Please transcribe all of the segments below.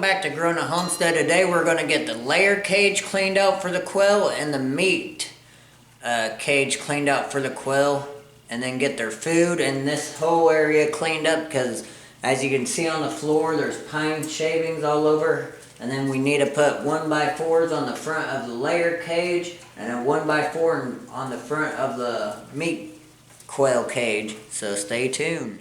back to Growing a Homestead. Today we're going to get the layer cage cleaned out for the quail and the meat cage cleaned out for the quail, and then get their food and this whole area cleaned up, because as you can see on the floor there's pine shavings all over. And then we need to put 1x4s on the front of the layer cage and a 1x4 on the front of the meat quail cage. So stay tuned.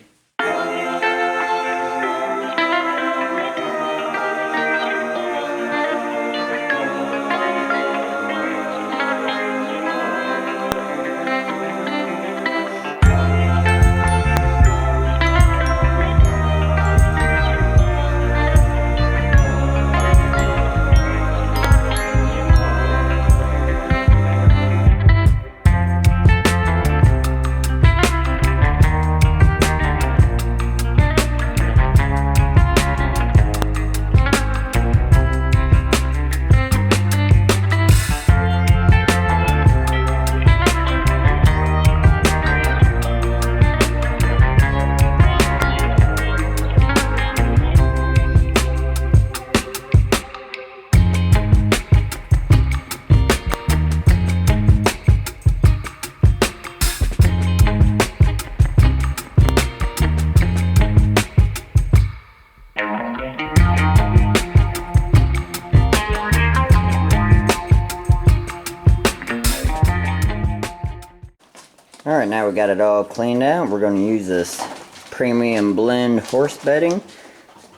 Alright, now we got it all cleaned out. We're going to use this premium blend horse bedding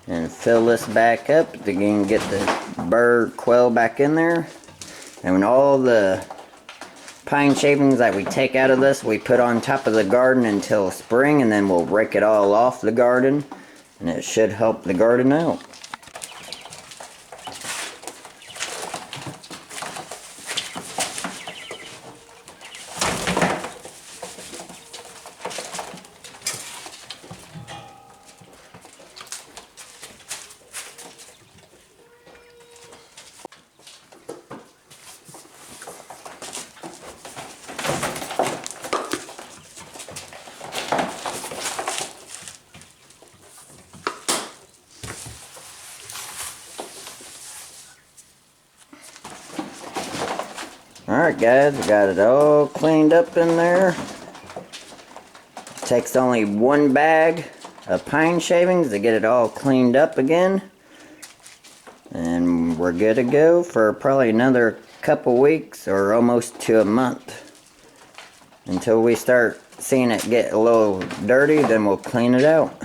and fill this back up to get the bird quail back in there. And when all the pine shavings that we take out of this, we put on top of the garden until spring, and then we'll rake it all off the garden, and it should help the garden out. Alright guys, we got it all cleaned up in there. It takes only one bag of pine shavings to get it all cleaned up again. And we're good to go for probably another couple weeks or almost to a month. Until we start seeing it get a little dirty, then we'll clean it out.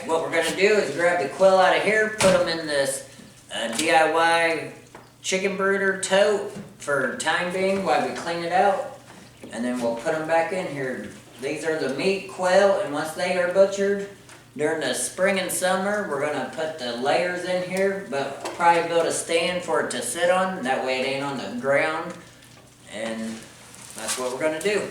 What we're going to do is grab the quail out of here, put them in this DIY chicken brooder tote for time being while we clean it out, and then we'll put them back in here. These are the meat quail, and once they are butchered during the spring and summer, we're going to put the layers in here, but probably build a stand for it to sit on, that way it ain't on the ground, and that's what we're going to do.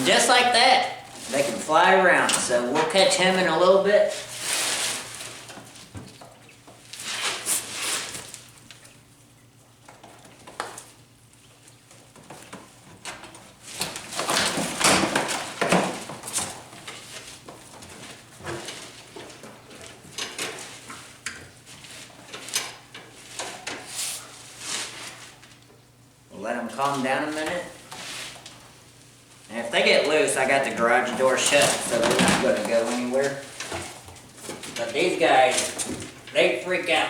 Just like that, they can fly around. So we'll catch him in a little bit. let them calm down a minute. And if they get loose, I got the garage door shut, so they're not gonna go anywhere. But these guys, they freak out.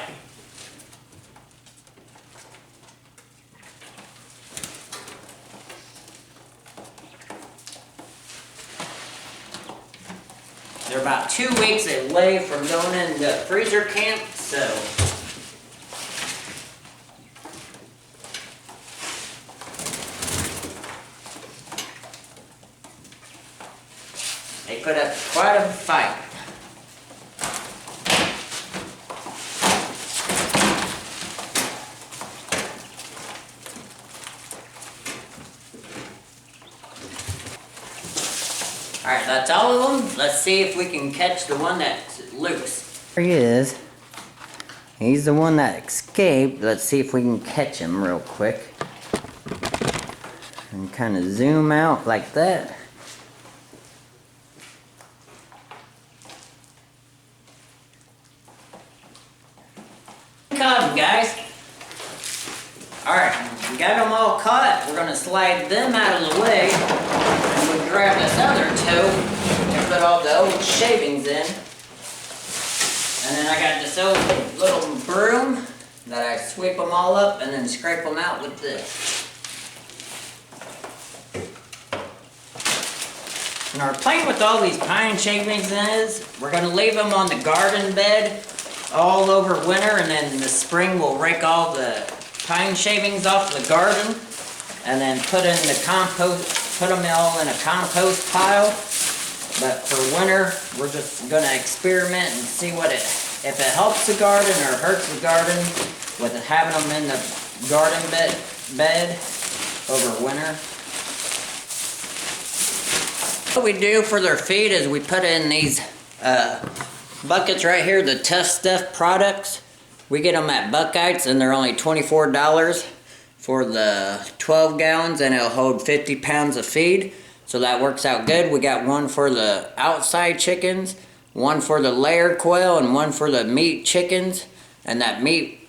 They're about 2 weeks away from going into freezer camp, so they put up quite a fight. Alright, that's all of them. Let's see if we can catch the one that's loose. There he is. He's the one that escaped. Let's see if we can catch him real quick. And kind of zoom out like that. Caught him, guys. Alright, we got them all caught. We're going to slide them out of the way. And we grab this other toe and put all the old shavings in. And then I got this old little broom that I sweep them all up and then scrape them out with this. And our plan with all these pine shavings is we're going to leave them on the garden bed all over winter, and then in the spring we'll rake all the pine shavings off the garden and then put them all in a compost pile. But for winter, we're just gonna experiment and see if it helps the garden or hurts the garden with having them in the garden bed over winter. What we do for their feed is we put in these buckets right here, the Tough Stuff products. We get them at Buckeyes and they're only $24 for the 12 gallons and it'll hold 50 pounds of feed. So that works out good. We got one for the outside chickens, one for the layer quail, and one for the meat chickens. And that meat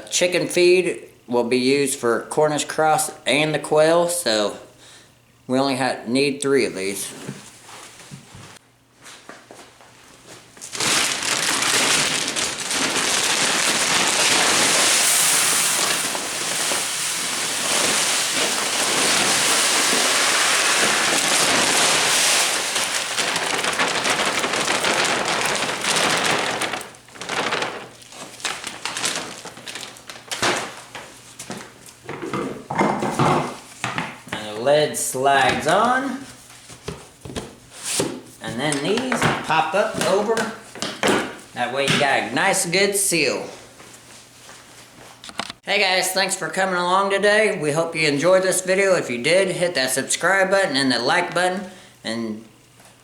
chicken feed will be used for Cornish cross and the quail. So we only need 3 of these. Lid slides on, and then these pop up over. That way you got a nice good seal. Hey guys, thanks for coming along today. We hope you enjoyed this video. If you did, hit that subscribe button and the like button and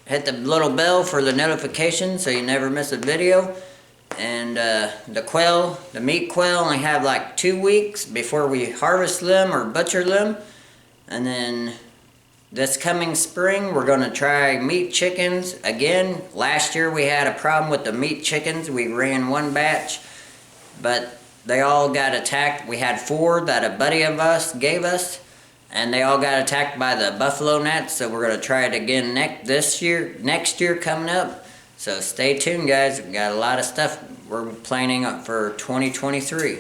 hit the little bell for the notification so you never miss a video. And the meat quail only have like 2 weeks before we harvest them or butcher them. And then this coming spring, we're going to try meat chickens again. Last year we had a problem with the meat chickens. We ran one batch, but they all got attacked. We had 4 that a buddy of us gave us, and they all got attacked by the buffalo gnats. So we're going to try it again next year coming up. So stay tuned, guys. We got a lot of stuff we're planning up for 2023.